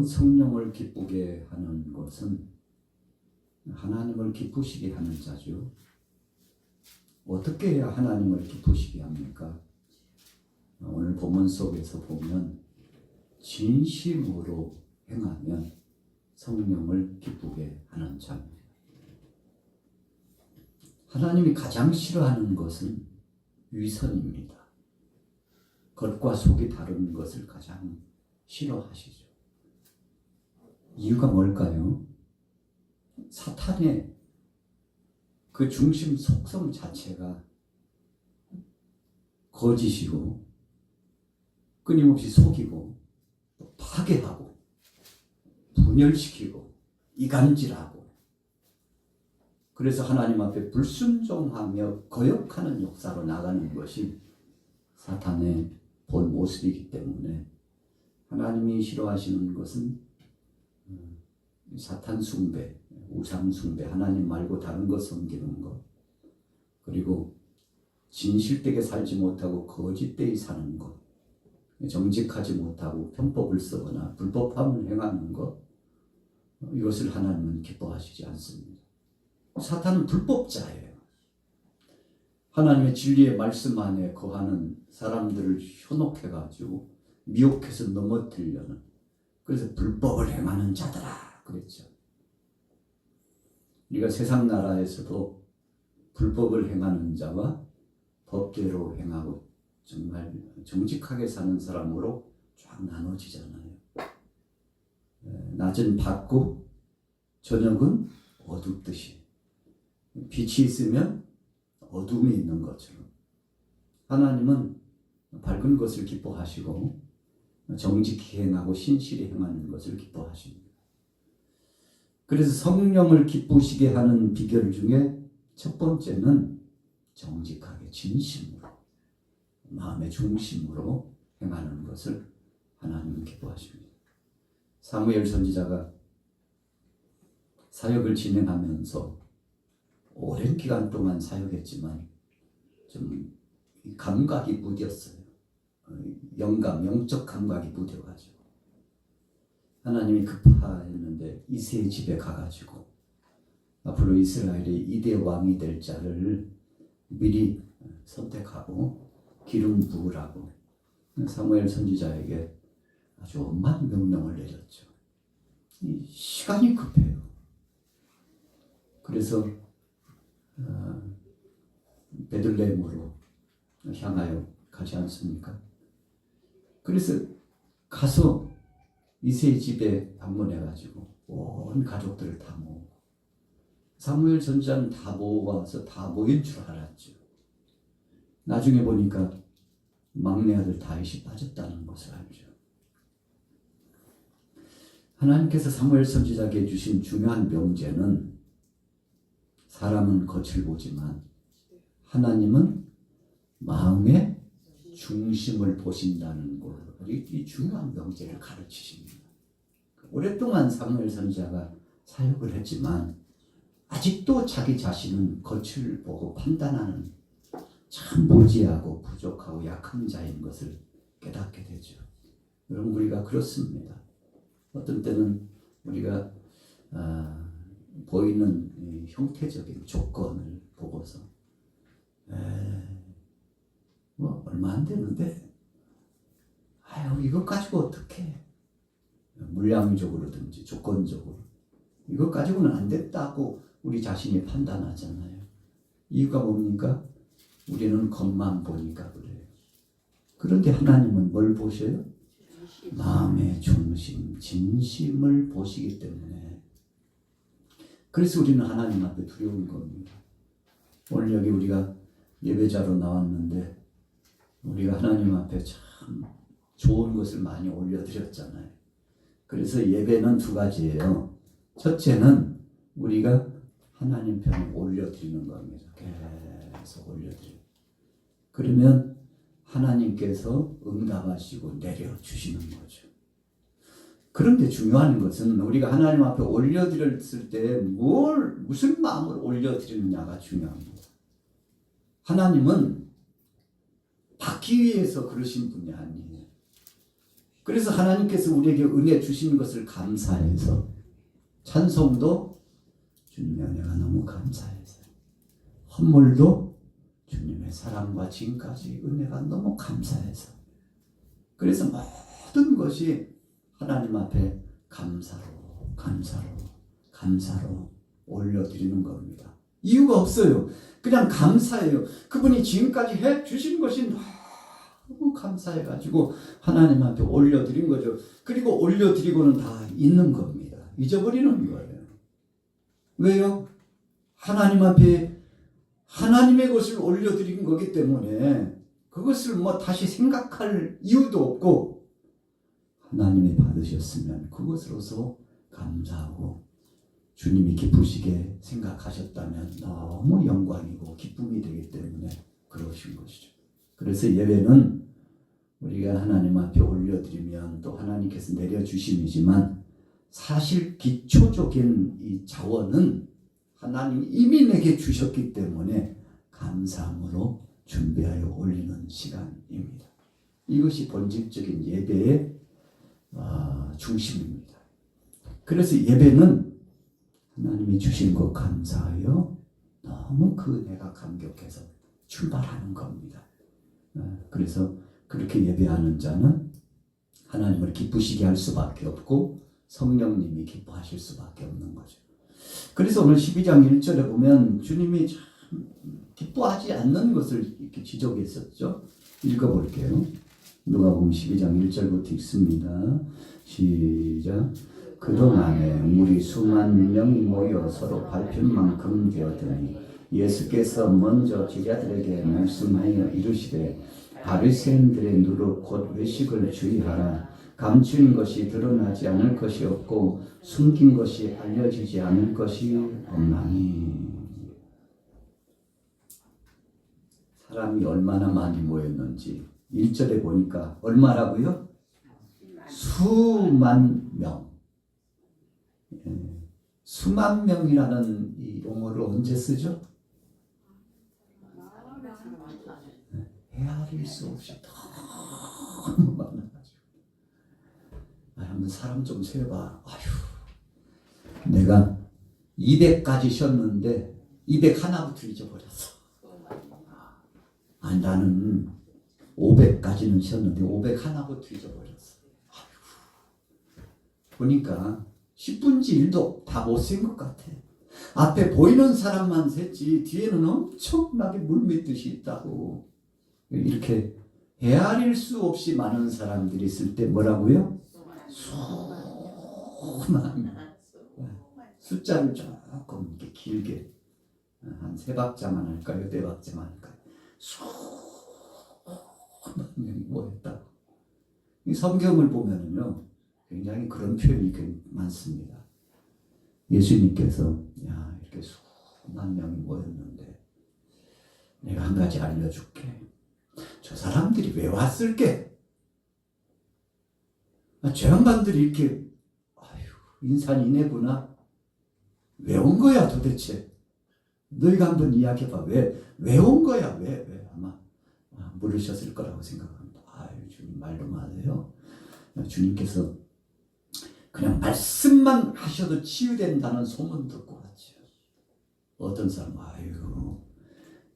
성령을 기쁘게 하는 것은 하나님을 기쁘시게 하는 자죠. 어떻게 해야 하나님을 기쁘시게 합니까? 오늘 본문 속에서 보면 진심으로 행하면 성령을 기쁘게 하는 자입니다. 하나님이 가장 싫어하는 것은 위선입니다. 겉과 속이 다른 것을 가장 싫어하시죠. 이유가 뭘까요? 사탄의 그 중심 속성 자체가 거짓이고 끊임없이 속이고 파괴하고 분열시키고 이간질하고, 그래서 하나님 앞에 불순종하며 거역하는 역사로 나가는 것이 사탄의 본 모습이기 때문에 하나님이 싫어하시는 것은 사탄 숭배, 우상 숭배, 하나님 말고 다른 것 섬기는 것, 그리고 진실되게 살지 못하고 거짓되이 사는 것, 정직하지 못하고 편법을 쓰거나 불법함을 행하는 것, 이것을 하나님은 기뻐하시지 않습니다. 사탄은 불법자예요. 하나님의 진리의 말씀 안에 거하는 사람들을 현혹해가지고 미혹해서 넘어뜨리려는, 그래서 불법을 행하는 자들아 그랬죠. 우리가 세상 나라에서도 불법을 행하는 자와 법대로 행하고 정말 정직하게 사는 사람으로 쫙 나눠지잖아요. 낮은 밝고 저녁은 어둡듯이 빛이 있으면 어둠이 있는 것처럼 하나님은 밝은 것을 기뻐하시고 정직히 행하고 신실히 행하는 것을 기뻐하십니다. 그래서 성령을 기쁘시게 하는 비결 중에 첫 번째는 정직하게 진심으로 마음의 중심으로 행하는 것을 하나님은 기뻐하십니다. 사무엘 선지자가 사역을 진행하면서 오랜 기간 동안 사역했지만 좀 감각이 무뎠어요. 영적 감각이 무뎌가지고 하나님이 급하였는데 이새의 집에 가가지고 앞으로 이스라엘의 2대 왕이 될 자를 미리 선택하고 기름 부으라고 사무엘 선지자에게 아주 엄한 명령을 내렸죠. 시간이 급해요. 그래서 베들레헴으로 향하여 가지 않습니까? 그래서 가서 이새의 집에 방문해가지고 온 가족들을 다 모으고, 사무엘 선지자는 다 모아서 다 모인 줄 알았죠. 나중에 보니까 막내 아들 다윗이 빠졌다는 것을 알죠. 하나님께서 사무엘 선지자에게 주신 중요한 명제는 사람은 겉을 보지만 하나님은 마음의 중심을 보신다는 것, 이 중요한 명제를 가르치십니다. 오랫동안 사무엘 선지자가 사역을 했지만 아직도 자기 자신은 겉을 보고 판단하는 참 무지하고 부족하고 약한 자인 것을 깨닫게 되죠. 여러분, 우리가 그렇습니다. 어떤 때는 우리가 보이는 형태적인 조건을 보고서 뭐 얼마 안 되는데 아유 이것 가지고 어떻게, 물량적으로든지 조건적으로 이것 가지고는 안 됐다고 우리 자신이 판단하잖아요. 이유가 뭡니까? 우리는 겉만 보니까 그래요. 그런데 하나님은 뭘 보셔요? 마음의 중심, 진심을 보시기 때문에. 그래서 우리는 하나님 앞에 두려운 겁니다. 오늘 여기 우리가 예배자로 나왔는데 우리가 하나님 앞에 참 좋은 것을 많이 올려드렸잖아요. 그래서 예배는 두 가지예요. 첫째는 우리가 하나님 편에 올려드리는 겁니다. 계속 올려드려요. 그러면 하나님께서 응답하시고 내려주시는 거죠. 그런데 중요한 것은 우리가 하나님 앞에 올려드렸을 때 무슨 마음으로 올려드리느냐가 중요합니다. 하나님은 받기 위해서 그러신 분이 아니에요. 그래서 하나님께서 우리에게 은혜 주신 것을 감사해서 찬송도 주님의 은혜가 너무 감사해서 헌물도 주님의 사랑과 지금까지 은혜가 너무 감사해서 그래서 모든 것이 하나님 앞에 감사로 올려드리는 겁니다. 이유가 없어요. 그냥 감사해요. 그분이 지금까지 해주신 것이 너무 감사해가지고 하나님 앞에 올려드린 거죠. 그리고 올려드리고는 다 잊는 겁니다. 잊어버리는 거예요. 왜요? 하나님 앞에 하나님의 것을 올려드린 거기 때문에 그것을 다시 생각할 이유도 없고 하나님이 받으셨으면 그것으로서 감사하고 주님이 기쁘시게 생각하셨다면 너무 영광이고 기쁨이 되기 때문에 그러신 것이죠. 그래서 예배는 우리가 하나님 앞에 올려드리면 또 하나님께서 내려주심이지만 사실 기초적인 이 자원은 하나님이 이미 내게 주셨기 때문에 감사함으로 준비하여 올리는 시간입니다. 이것이 본질적인 예배의 중심입니다. 그래서 예배는 하나님이 주신 것 감사하여 너무 그 은혜가 감격해서 출발하는 겁니다. 그래서 그렇게 예배하는 자는 하나님을 기쁘시게 할 수밖에 없고 성령님이 기뻐하실 수밖에 없는 거죠. 그래서 오늘 12장 1절에 보면 주님이 참 기뻐하지 않는 것을 이렇게 지적했었죠. 읽어볼게요. 누가복음 12장 1절부터 읽습니다. 시작. 그동안에 물이 수만 명이 모여 서로 밟힐 만큼 되었더니 예수께서 먼저 제자들에게 말씀하여 이르시되 바리새인들의 누룩 곧 외식을 주의하라. 감추인 것이 드러나지 않을 것이 없고 숨긴 것이 알려지지 않을 것이 없나니. 사람이 얼마나 많이 모였는지 1절에 보니까 얼마라고요? 수만 명. 수만 명이라는 이 용어를 언제 쓰죠? 헤아릴 수 없이 너무 많아가지고. 한번 사람 좀 세봐. 아휴, 내가 200까지 쉬었는데 200 하나부터 잊어버렸어. 아니 나는 500까지는 쉬었는데 500 하나부터 잊어버렸어. 아휴, 보니까 10분지 1도 다 못 센 것 같아. 앞에 보이는 사람만 셌지 뒤에는 엄청나게 물밀듯이 있다고. 이렇게 헤아릴 수 없이 많은 사람들이 있을 때 뭐라고요? 수만. 숫자를 조금 이렇게 길게 한 3박자만 할까요? 4박자만 할까요? 수만 명이 모였다고. 이 성경을 보면은요 굉장히 그런 표현이 많습니다. 예수님께서 이렇게 수만 명이 모였는데 내가 한 가지 알려줄게. 저 사람들이 왜 왔을게? 저 양반들이 이렇게 인산이네구나. 왜 온 거야 도대체? 너희가 한번 이야기해봐. 왜 온 거야? 왜? 아마 물으셨을 거라고 생각합니다. 주님 말도 맞아요. 주님께서 그냥 말씀만 하셔도 치유된다는 소문 듣고 왔죠. 어떤 사람은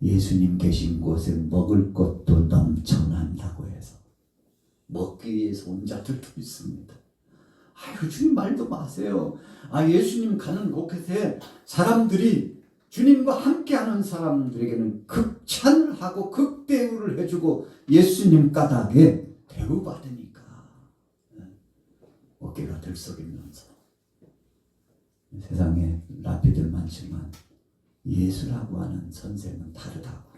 예수님 계신 곳에 먹을 것도 넘쳐난다고 해서 먹기 위해서 온 자들도 있습니다. 주님 말도 마세요. 예수님 가는 곳에 사람들이 주님과 함께하는 사람들에게는 극찬을 하고 극대우를 해주고 예수님 까닭에 대우받으니까 어깨가 들썩이면서 세상에 랍비들 많지만 예수라고 하는 선생은 다르다고.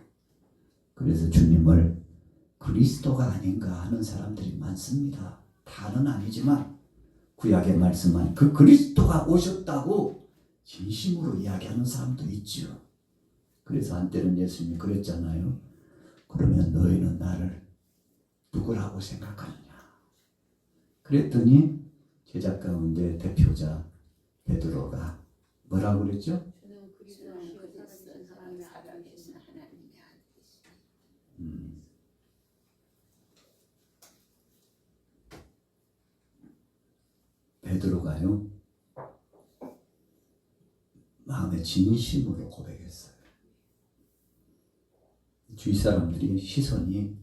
그래서 주님을 그리스도가 아닌가 하는 사람들이 많습니다. 다는 아니지만 구약의 말씀만 그 그리스도가 오셨다고 진심으로 이야기하는 사람도 있죠. 그래서 한때는 예수님이 그랬잖아요. 그러면 너희는 나를 누구라고 생각하느냐. 그랬더니 제자 가운데 대표자 베드로가 뭐라고 그랬죠? 베드로가요 마음의 진심으로 고백했어요. 주위 사람들이 시선이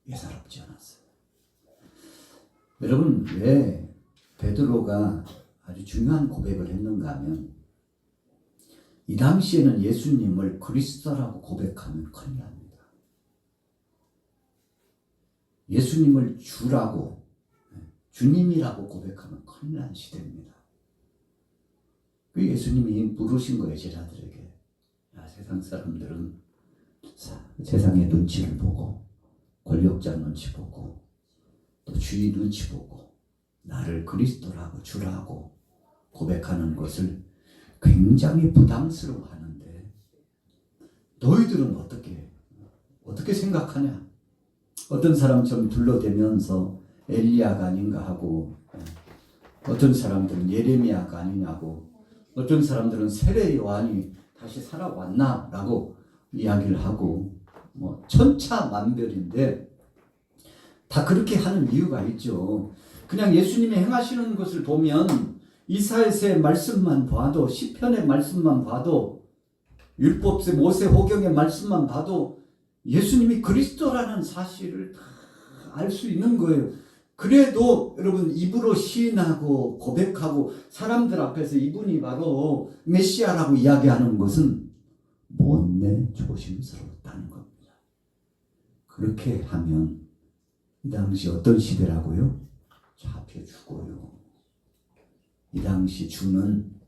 예사롭지 않았어요. 여러분, 왜 베드로가 아주 중요한 고백을 했는가 하면, 이 당시에는 예수님을 그리스도라고 고백하면 큰일 납니다. 예수님을 주라고, 주님이라고 고백하면 큰일 나는 시대입니다. 그 예수님이 부르신 거예요, 제자들에게. 야, 세상 사람들은 세상의 눈치를 보고, 권력자 눈치 보고, 또 주의 눈치 보고, 나를 그리스도라고 주라고 고백하는 것을 굉장히 부담스러워하는데, 너희들은 어떻게 생각하냐? 어떤 사람처럼 둘러대면서 엘리야가 아닌가 하고, 어떤 사람들은 예레미야가 아니냐고, 어떤 사람들은 세례 요한이 다시 살아왔나? 라고 이야기를 하고, 천차만별인데, 다 그렇게 하는 이유가 있죠. 그냥 예수님이 행하시는 것을 보면, 이사야서의 말씀만 봐도, 시편의 말씀만 봐도, 율법서 모세오경의 말씀만 봐도 예수님이 그리스도라는 사실을 다 알 수 있는 거예요. 그래도 여러분, 입으로 시인하고 고백하고 사람들 앞에서 이분이 바로 메시아라고 이야기하는 것은 못내 조심스러웠다는 겁니다. 그렇게 하면 이 당시 어떤 시대라고요? 잡혀 죽어요. 이 당시 주인은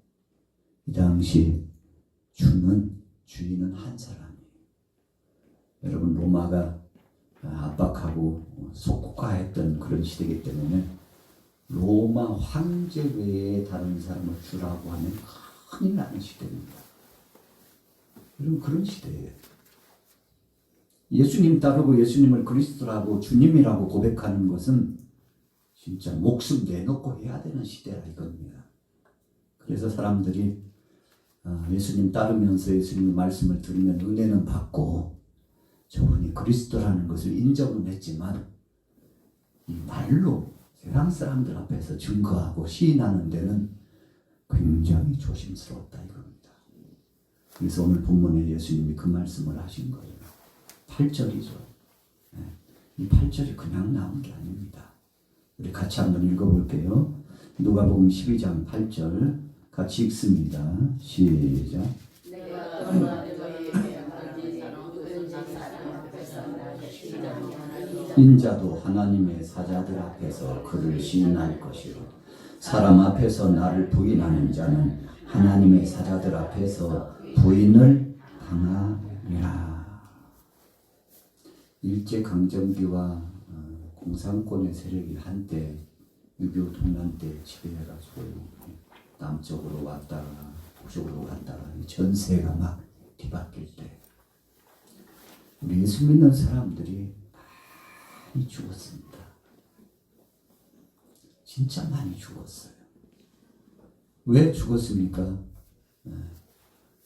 한 사람이에요. 여러분, 로마가 압박하고 속국화했던 그런 시대이기 때문에 로마 황제 외에 다른 사람을 주라고 하면 큰일 나는 시대입니다. 여러분, 그런 시대예요. 예수님 따르고 예수님을 그리스도라고 주님이라고 고백하는 것은 진짜 목숨 내놓고 해야 되는 시대라 이겁니다. 그래서 사람들이 예수님 따르면서 예수님의 말씀을 들으면 은혜는 받고 저분이 그리스도라는 것을 인정은 했지만 이 말로 세상 사람들 앞에서 증거하고 시인하는 데는 굉장히 조심스럽다 이겁니다. 그래서 오늘 본문에 예수님이 그 말씀을 하신 거예요. 8절이죠. 이 8절이 그냥 나온 게 아닙니다. 우리 같이 한번 읽어볼게요. 누가복음 12장 8절 같이 읽습니다. 시작. 인자도 하나님의 사자들 앞에서 그를 시인할 것이요 사람 앞에서 나를 부인하는 자는 하나님의 사자들 앞에서 부인을 당하리라. 일제강점기와 공산권의 세력이 한때 6.25 동란 때 지배해가지고 남쪽으로 왔다가 북쪽으로 갔다가 전세가 막 뒤바뀔 때 우리 예수 믿는 사람들이 많이 죽었습니다. 진짜 많이 죽었어요. 왜 죽었습니까?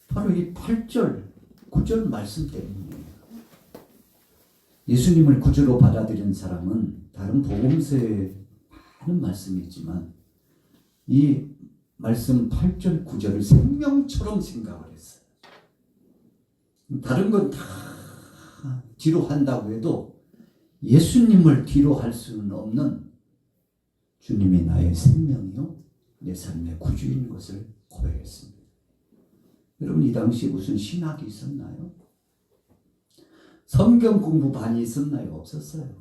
바로 이 8절, 9절 말씀 때문이에요. 예수님을 구주로 받아들인 사람은 다른 복음서에 많은 말씀이 있지만 이 말씀 8절, 9절을 생명처럼 생각을 했어요. 다른 건 다 뒤로 한다고 해도 예수님을 뒤로 할 수는 없는 주님이 나의 생명이요 내 삶의 구주인 것을 고백했습니다. 여러분, 이 당시에 무슨 신학이 있었나요? 성경 공부반이 있었나요? 없었어요.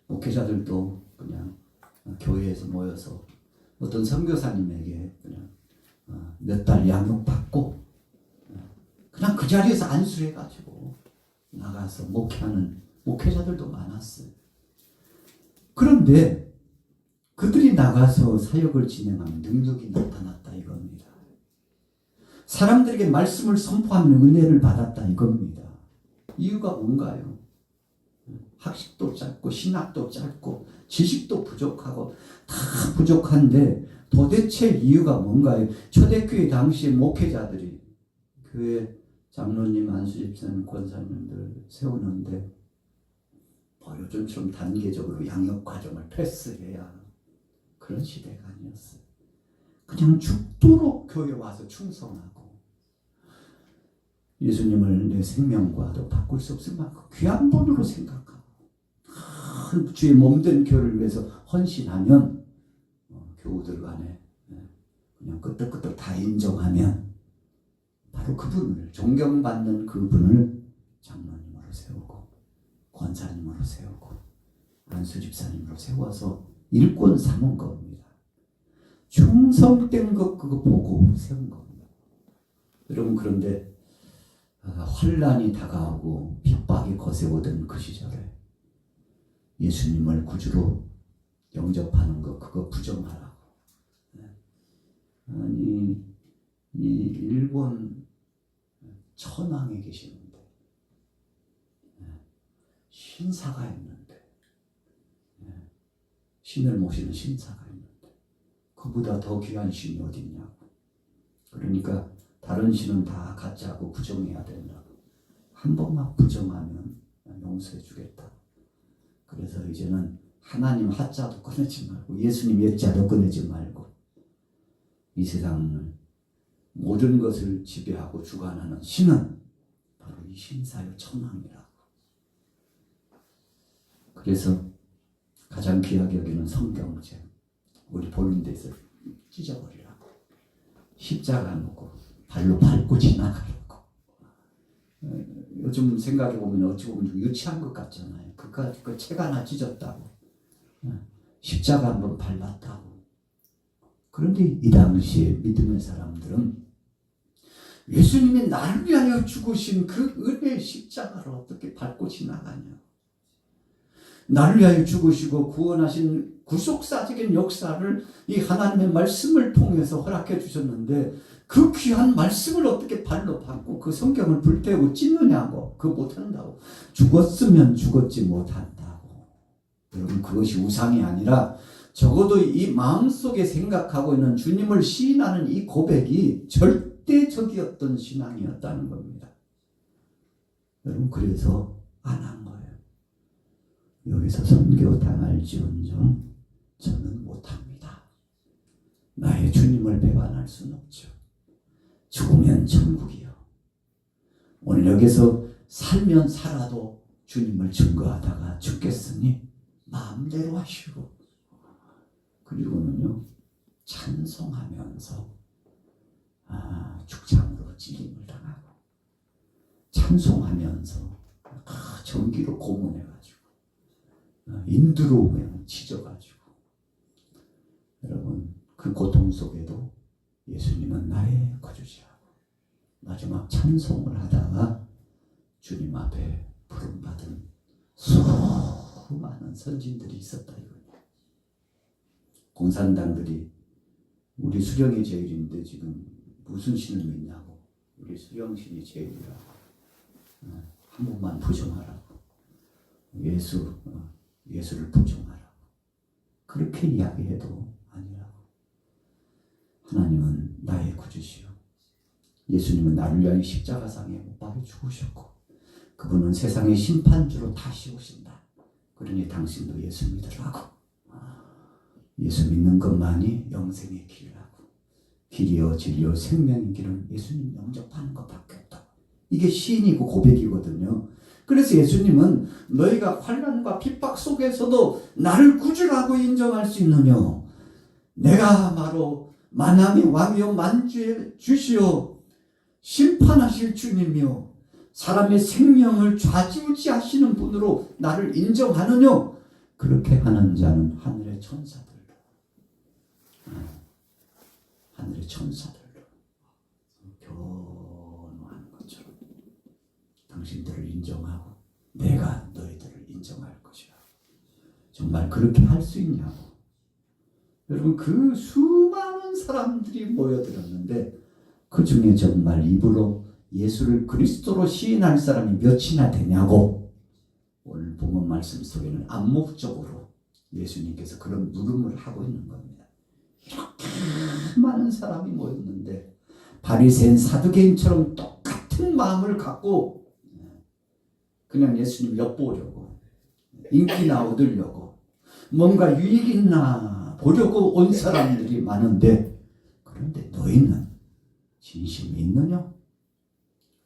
목회자들도 그냥 교회에서 모여서 어떤 선교사님에게 그냥 몇 달 양육받고 그냥 그 자리에서 안수해가지고 나가서 목회하는 목회자들도 많았어요. 그런데 그들이 나가서 사역을 진행하면 능력이 나타났다 이겁니다. 사람들에게 말씀을 선포하는 은혜를 받았다 이겁니다. 이유가 뭔가요? 학식도 짧고 신학도 짧고 지식도 부족하고 다 부족한데 도대체 이유가 뭔가요? 초대교회 당시 목회자들이 교회 장로님, 안수집사님, 권사님들 세우는데 요즘처럼 단계적으로 양육 과정을 패스해야 그런 시대가 아니었어요. 그냥 죽도록 교회 와서 충성하고 예수님을 내 생명과도 바꿀 수 없을 만큼 귀한 분으로 생각하고 주의 몸된 교회를 위해서 헌신하면 교우들 간에 그냥 끄떡끄떡 다 인정하면 바로 그분을 존경받는 그분을 장로님으로 세우고 권사님으로 세우고 안수집사님으로 세워서 일꾼 삼은 겁니다. 충성된 것 그거 보고 세운 겁니다. 여러분 그런데 환란이 다가오고 핍박이 거세오던 그 시절에 예수님을 구주로 영접하는 거 그거 부정하라고. 아니 이 일본 천황에 계시는데 신사가 있는데 신을 모시는 신사가 있는데 그보다 더 귀한 신이 어디 있냐고. 그러니까 다른 신은 다 가짜고 부정해야 된다고. 한 번만 부정하면 용서해 주겠다. 그래서 이제는 하나님 하자도 꺼내지 말고 예수님 예자도 꺼내지 말고 이 세상을 모든 것을 지배하고 주관하는 신은 바로 이 신사요 천황이라고. 그래서 가장 귀하게 여기는 성경책 우리 보는 데서 찢어버리라고. 십자가 놓고 발로 밟고 지나가라고. 요즘 생각해보면 어찌 보면 좀 유치한 것 같잖아요. 그 책 하나 찢었다고. 십자가 한번 밟았다고. 그런데 이 당시에 믿음의 사람들은 예수님이 나를 위하여 죽으신 그 은혜의 십자가를 어떻게 밟고 지나가냐. 나를 위하여 죽으시고 구원하신 구속사적인 역사를 이 하나님의 말씀을 통해서 허락해 주셨는데 그 귀한 말씀을 어떻게 발로 밟고 그 성경을 불태우고 찢느냐고. 그거 못한다고. 죽었으면 죽었지 못한다고. 여러분 그것이 우상이 아니라 적어도 이 마음속에 생각하고 있는 주님을 시인하는 이 고백이 절대적이었던 신앙이었다는 겁니다. 여러분 그래서 안 한 거예요. 여기서 선교 당할지언정 저는 못합니다. 나의 주님을 배반할 수는 없죠. 죽으면 천국이요. 오늘 여기서 살면 살아도 주님을 증거하다가 죽겠으니 마음대로 하시고 그리고는요 찬송하면서 죽창으로 찔림을 당하고 찬송하면서 전기로 고문해가지고 인두로 그냥 치져가지고 여러분 그 고통 속에도 예수님은 나의 거주지하고 마지막 찬송을 하다가 주님 앞에 부름받은 수많은 선진들이 있었다 이거예요. 공산당들이 우리 수령이 제일인데 지금 무슨 신을 믿냐고. 우리 수령신이 제일이라고. 한 번만 부정하라고. 예수를 부정하라고. 그렇게 이야기해도 아니라고. 하나님은 나의 구주시요. 예수님은 나를 위하여 십자가상에 못 박혀 죽으셨고 그분은 세상의 심판주로 다시 오신다. 그러니 당신도 예수 믿으라고. 예수 믿는 것만이 영생의 길이라고. 길이요 진리요 생명의 길은 예수님 영접하는 것밖에 없다. 이게 시인이고 고백이거든요. 그래서 예수님은 너희가 환난과 핍박 속에서도 나를 구주라고 인정할 수 있느냐. 내가 바로 만왕의 왕이요 만주의 주시요 심판하실 주님이요 사람의 생명을 좌지우지하시는 분으로 나를 인정하느냐. 그렇게 하는 자는 하늘의 천사들로 변호하는 것처럼 당신들을 인정하고 내가 너희들을 인정할 것이라. 정말 그렇게 할 수 있냐고. 여러분 그 수많은 사람들이 모여들었는데 그 중에 정말 입으로 예수를 그리스도로 시인할 사람이 몇이나 되냐고. 오늘 본문 말씀 속에는 암묵적으로 예수님께서 그런 물음을 하고 있는 겁니다. 이렇게 많은 사람이 모였는데 바리새인 사두개인처럼 똑같은 마음을 갖고 그냥 예수님 엿보려고 인기나 얻으려고 뭔가 유익 있나 보려고 온 사람들이 많은데, 그런데 너희는 진심이 있느냐?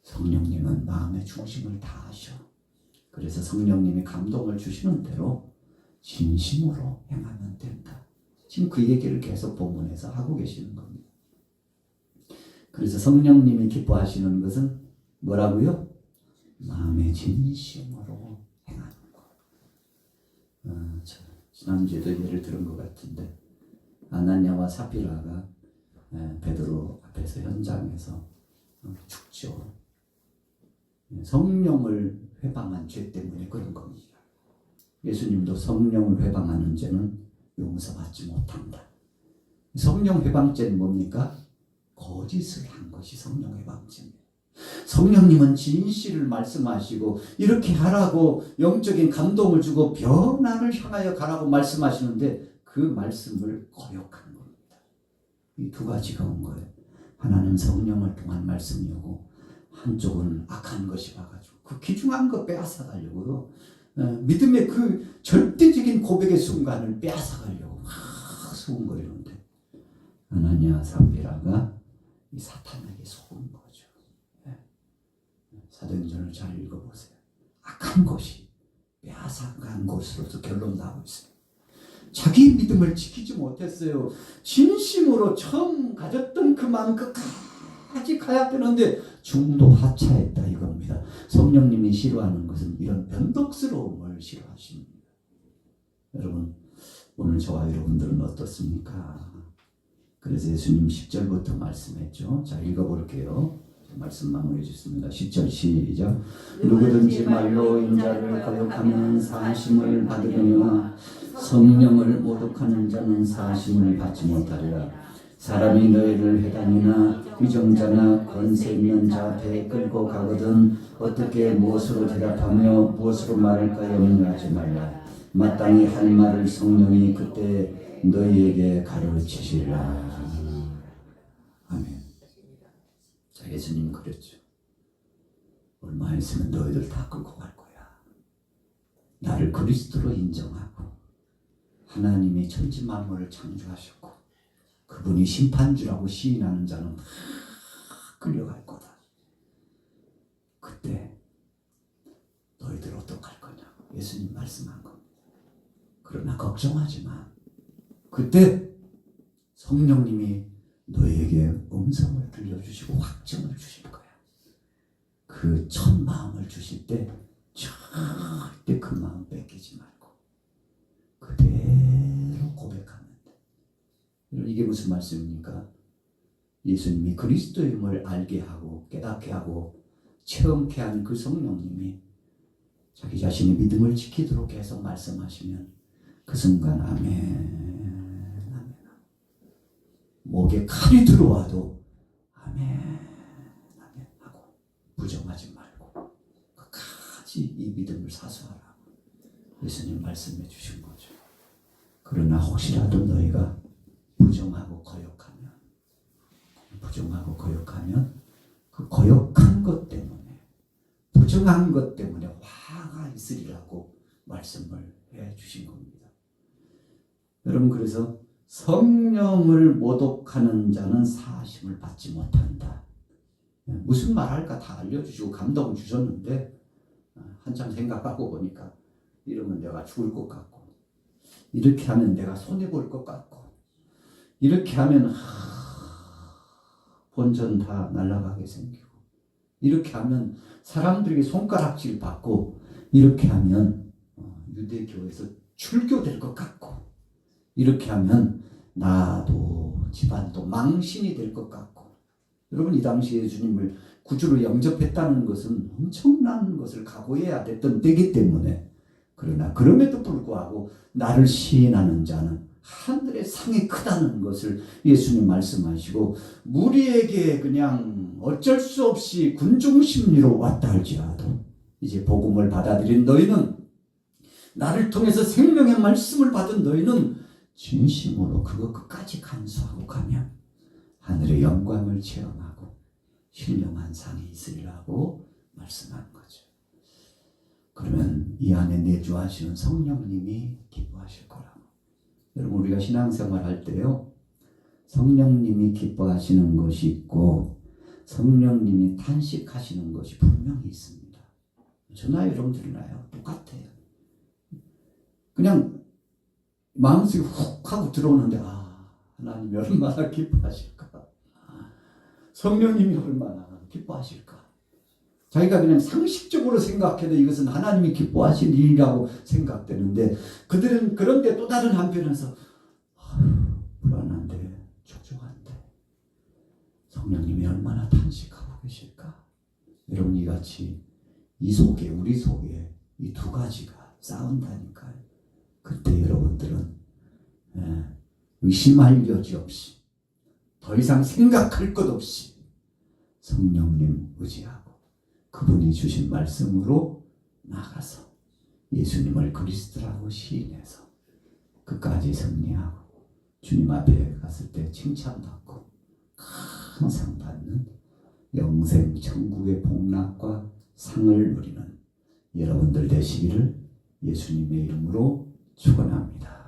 성령님은 마음의 중심을 다 아셔. 그래서 성령님이 감동을 주시는 대로 진심으로 행하면 된다. 지금 그 얘기를 계속 본문에서 하고 계시는 겁니다. 그래서 성령님이 기뻐하시는 것은 뭐라고요? 마음의 진심으로 행하는 것. 지난주에도 예를 들은 것 같은데, 아나니아와 사피라가 베드로 앞에서 현장에서 죽죠. 성령을 회방한 죄 때문에 그런 겁니다. 예수님도 성령을 회방하는 죄는 용서받지 못한다. 성령 회방죄는 뭡니까? 거짓을 한 것이 성령 회방죄입니다. 성령님은 진실을 말씀하시고 이렇게 하라고 영적인 감동을 주고 변화를 향하여 가라고 말씀하시는데 그 말씀을 거역하는 겁니다. 이 두 가지가 온 거예요. 하나는 성령을 통한 말씀이 오고 한쪽은 악한 것이 와가지고 그 귀중한 거 빼앗아가려고요. 믿음의 그 절대적인 고백의 순간을 빼앗아가려고 막 수군거리는데 아나니아 사피라가 이 사탄에게 속은 거죠. 사도행전을 잘 읽어보세요. 악한 것이 빼앗아간 것으로서 결론 나오고 있어요. 자기 믿음을 지키지 못했어요. 진심으로 처음 가졌던 그 마음 끝까지 가야 되는데 중도 하차했다 이겁니다. 성령님이 싫어하는 것은 이런 변덕스러움을 싫어하십니다. 여러분, 오늘 저와 여러분들은 어떻습니까? 그래서 예수님 10절부터 말씀했죠. 자, 읽어볼게요. 말씀 마무리해 주셨습니다. 10절 시작. 누구든지 말로 인자를 거역하면 사하심을 받으려니와 성령을 모독하는 자는 사하심을 받지 못하리라. 사람이 너희를 회당이나 위정자나 권세 있는 자 앞에 끌고 가거든 어떻게 무엇으로 대답하며 무엇으로 말할까 염려하지 말라. 마땅히 할 말을 성령이 그때 너희에게 가르치시리라. 아멘. 자, 예수님 그랬죠. 얼마 있으면 너희들 다 끌고 갈 거야. 나를 그리스도로 인정하고 하나님이 천지 만물을 창조하셨고 그분이 심판주라고 시인하는 자는 다 끌려갈 거다. 그때 너희들 어떡할 거냐고 예수님 말씀한 겁니다. 그러나 걱정하지 마. 그때 성령님이 너희에게 음성을 들려주시고 확정을 주실 거야. 그 첫 마음을 주실 때 절대 그 마음 뺏기지 말고 그대로 고백하면 돼. 이게 무슨 말씀입니까? 예수님이 그리스도임을 알게 하고 깨닫게 하고 체험케 한 그 성령님이 자기 자신의 믿음을 지키도록 계속 말씀하시면 그 순간 아멘, 아멘. 목에 칼이 들어와도 아멘, 아멘 하고 부정하지 말고 끝까지 이 믿음을 사수하라고 예수님 말씀해 주신 거죠. 그러나 혹시라도 너희가 부정하고 거역하면 그 거역한 것 때문에 부정한 것 때문에 화가 있으리라고 말씀을 해 주신 겁니다. 여러분, 그래서 성령을 모독하는 자는 사하심을 받지 못한다. 무슨 말할까 다 알려주시고 감동을 주셨는데 한참 생각하고 보니까 이러면 내가 죽을 것 같고 이렇게 하면 내가 손해볼 것 같고 이렇게 하면 본전 다 날아가게 생기고 이렇게 하면 사람들에게 손가락질 받고 이렇게 하면 유대교에서 출교될 것 같고 이렇게 하면 나도 집안도 망신이 될 것 같고 여러분 이 당시에 예수님을 구주로 영접했다는 것은 엄청난 것을 각오해야 됐던 때이기 때문에 그러나 그럼에도 불구하고 나를 시인하는 자는 하늘의 상이 크다는 것을 예수님 말씀하시고 무리에게 그냥 어쩔 수 없이 군중심리로 왔다 할지라도 이제 복음을 받아들인 너희는 나를 통해서 생명의 말씀을 받은 너희는 진심으로 그거 끝까지 간수하고 가면 하늘의 영광을 체험하고 신령한 상이 있으리라고 말씀한 거죠. 그러면 이 안에 내주하시는 성령님이 기뻐하실 거라고. 여러분 우리가 신앙생활 할 때요. 성령님이 기뻐하시는 것이 있고 성령님이 탄식하시는 것이 분명히 있습니다. 저나 여러분들이나요. 똑같아요. 그냥 마음속에 훅 하고 들어오는데 하나님이 얼마나 기뻐하실까. 성령님이 얼마나 기뻐하실까. 자기가 그냥 상식적으로 생각해도 이것은 하나님이 기뻐하실 일이라고 생각되는데 그들은 그런데 또 다른 한편에서 불안한데 촉촉한데 성령님이 얼마나 탄식하고 계실까. 여러분 이같이 이 속에 우리 속에 이 두 가지가 싸운다니까요. 그때 여러분들은 의심할 여지 없이 더 이상 생각할 것 없이 성령님 의지하고 그분이 주신 말씀으로 나가서 예수님을 그리스도라고 시인해서 끝까지 승리하고 주님 앞에 갔을 때 칭찬받고 큰 상 받는 영생 천국의 복락과 상을 누리는 여러분들 되시기를 예수님의 이름으로 축원합니다.